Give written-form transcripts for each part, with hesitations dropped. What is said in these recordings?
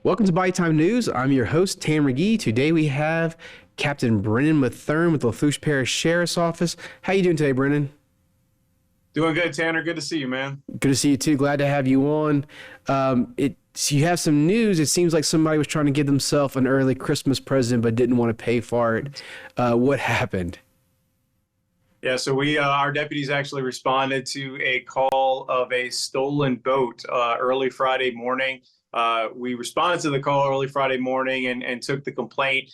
Welcome to Bayou Time News. I'm your host, Tam McGee. Today we have Captain Brennan Mathern with the Lafourche Parish Sheriff's Office. How you doing today, Brennan? Doing good, Tanner. Good to see you, man. Good to see you too. Glad to have you on. So you have some news. It seems like somebody was trying to give themselves an early Christmas present but didn't want to pay for it. What happened? Yeah, so our deputies actually responded to a call of a stolen boat early Friday morning. We responded to the call early Friday morning and took the complaint.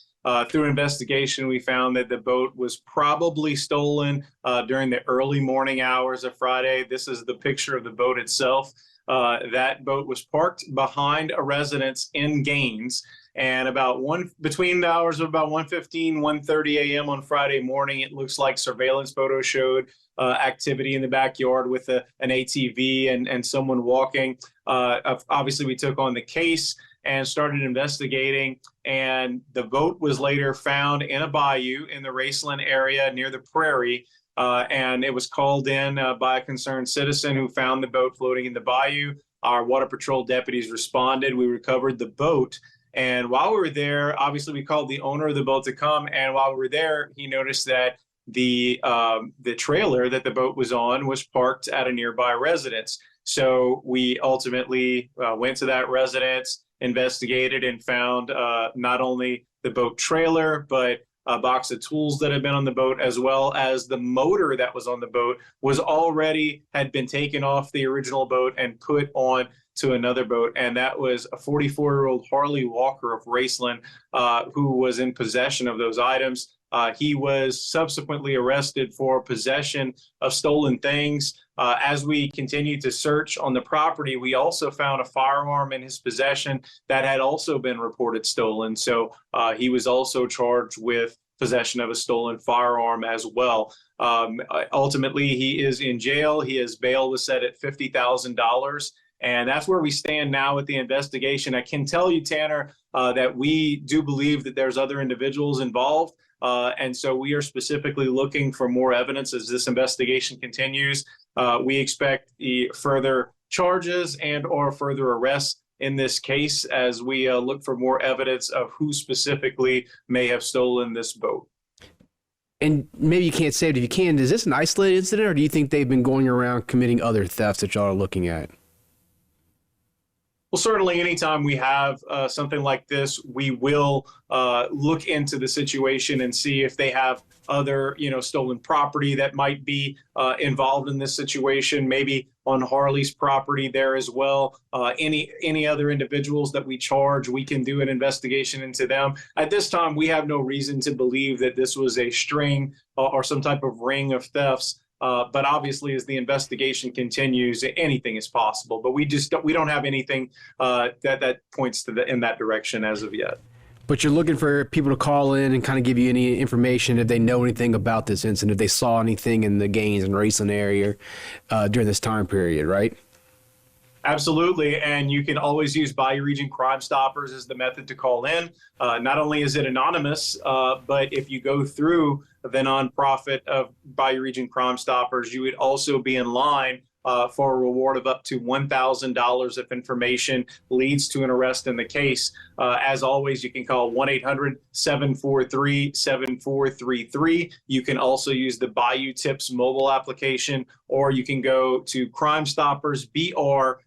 Through investigation, we found that the boat was probably stolen during the early morning hours of Friday. This is the picture of the boat itself. That boat was parked behind a residence in Gaines, and between the hours of about 1:15, 1:30 a.m. on Friday morning, it looks like surveillance photos showed activity in the backyard with an ATV and someone walking. Obviously, we took on the case and started investigating, and the boat was later found in a bayou in the Raceland area near the Prairie. And it was called in by a concerned citizen who found the boat floating in the bayou. Our Water Patrol deputies responded. We recovered the boat. And while we were there, obviously we called the owner of the boat to come. And while we were there, he noticed that the trailer that the boat was on was parked at a nearby residence. So we ultimately went to that residence, investigated, and found not only the boat trailer, but a box of tools that had been on the boat, as well as the motor that was on the boat had been taken off the original boat and put on to another boat. And that was a 44-year-old Harley Walker of Raceland who was in possession of those items. He was subsequently arrested for possession of stolen things. As we continued to search on the property, we also found a firearm in his possession that had also been reported stolen. So he was also charged with possession of a stolen firearm as well. Ultimately, he is in jail. His bail was set at $50,000. And that's where we stand now with the investigation. I can tell you, Tanner, that we do believe that there's other individuals involved. And so we are specifically looking for more evidence as this investigation continues. We expect further charges and/or further arrests in this case as we look for more evidence of who specifically may have stolen this boat. And maybe you can't say it if you can. Is this an isolated incident, or do you think they've been going around committing other thefts that y'all are looking at? Well, certainly anytime we have something like this, we will look into the situation and see if they have other, stolen property that might be involved in this situation, maybe on Harley's property there as well. Any other individuals that we charge, we can do an investigation into them. At this time, we have no reason to believe that this was a string or some type of ring of thefts. But obviously, as the investigation continues, anything is possible. But we don't have anything that points in that direction as of yet. But you're looking for people to call in and kind of give you any information if they know anything about this incident, if they saw anything in the Gaines and Raceland area during this time period, right? Absolutely, and you can always use Bayou Region Crime Stoppers as the method to call in. Not only is it anonymous, but if you go through the nonprofit of Bayou Region Crime Stoppers, you would also be in line for a reward of up to $1,000 if information leads to an arrest in the case. As always, you can call 1-800-743-7433. You can also use the Bayou Tips mobile application, or you can go to crimestoppers.br.org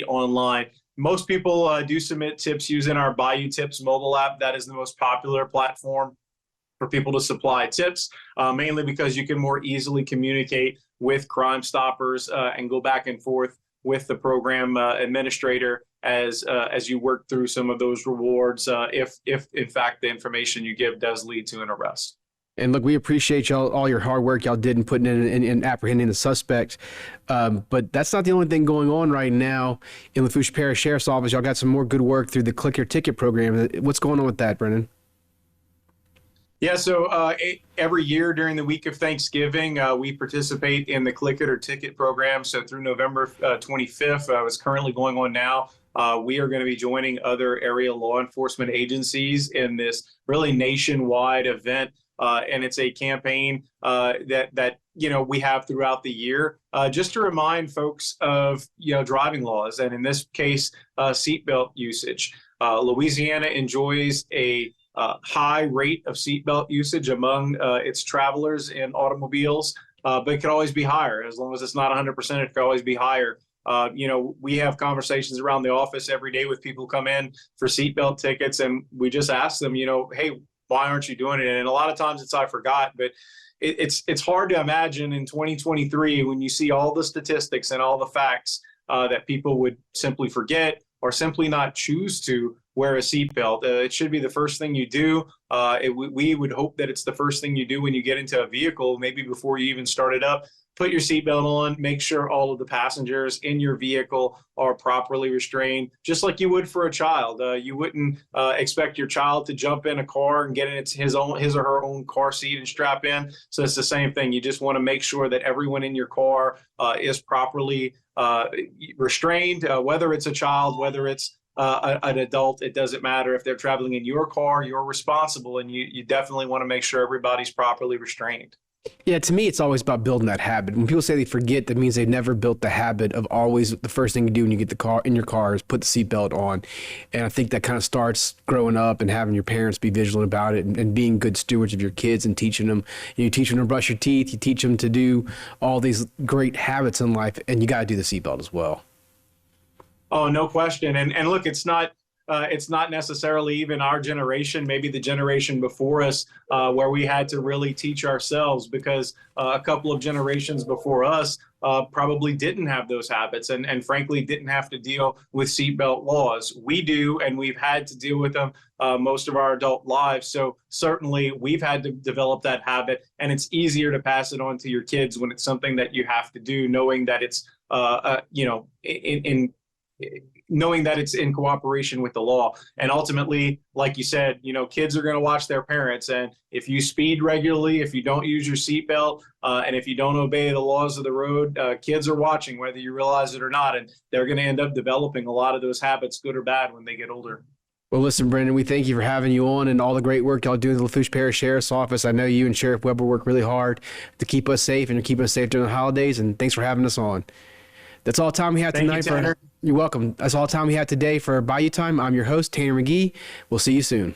online. Most people do submit tips using our Bayou Tips mobile app. That is the most popular platform for people to supply tips, mainly because you can more easily communicate with Crime Stoppers and go back and forth with the program administrator as you work through some of those rewards, if in fact the information you give does lead to an arrest. And look, we appreciate y'all, all your hard work y'all did in putting in apprehending the suspect. But that's not the only thing going on right now in Lafourche Parish Sheriff's Office. Y'all got some more good work through the Click Your Ticket program. What's going on with that, Brennan? Yeah, so every year during the week of Thanksgiving, we participate in the Click It or Ticket program. So through November 25th, it's currently going on now. We are going to be joining other area law enforcement agencies in this really nationwide event and it's a campaign that we have throughout the year, just to remind folks of driving laws, and in this case, seatbelt usage. Louisiana enjoys a high rate of seatbelt usage among its travelers in automobiles, but it can always be higher. As long as it's not 100%, it can always be higher. We have conversations around the office every day with people who come in for seatbelt tickets, and we just ask them, hey, why aren't you doing it? And a lot of times it's I forgot, but it's hard to imagine in 2023 when you see all the statistics and all the facts that people would simply forget or simply not choose to wear a seatbelt. It should be the first thing you do. We would hope that it's the first thing you do when you get into a vehicle, maybe before you even start it up. Put your seatbelt on, make sure all of the passengers in your vehicle are properly restrained, just like you would for a child. You wouldn't expect your child to jump in a car and get in his or her own car seat and strap in. So it's the same thing. You just want to make sure that everyone in your car is properly restrained, whether it's a child, whether it's an adult. It doesn't matter. If they're traveling in your car, you're responsible, and you definitely want to make sure everybody's properly restrained. Yeah, to me, it's always about building that habit. When people say they forget, that means they've never built the habit of always the first thing you do when you get in your car is put the seatbelt on. And I think that kind of starts growing up and having your parents be vigilant about it, and being good stewards of your kids and teaching them. You teach them to brush your teeth. You teach them to do all these great habits in life, and you got to do the seatbelt as well. Oh, no question. And look, it's not necessarily even our generation, maybe the generation before us, where we had to really teach ourselves, because a couple of generations before us probably didn't have those habits and frankly didn't have to deal with seatbelt laws. We do, and we've had to deal with them most of our adult lives. So certainly we've had to develop that habit, and it's easier to pass it on to your kids when it's something that you have to do, knowing that it's knowing that it's in cooperation with the law. And ultimately, like you said, kids are going to watch their parents. And if you speed regularly, if you don't use your seatbelt, and if you don't obey the laws of the road, kids are watching, whether you realize it or not. And they're going to end up developing a lot of those habits, good or bad, when they get older. Well, listen, Brendan, we thank you for having you on and all the great work y'all do in the Lafourche Parish Sheriff's Office. I know you and Sheriff Weber work really hard to keep us safe and to keep us safe during the holidays. And thanks for having us on. That's all the time we have tonight. You're welcome. That's all the time we have today for Bayou Time. I'm your host, Tanner McGee. We'll see you soon.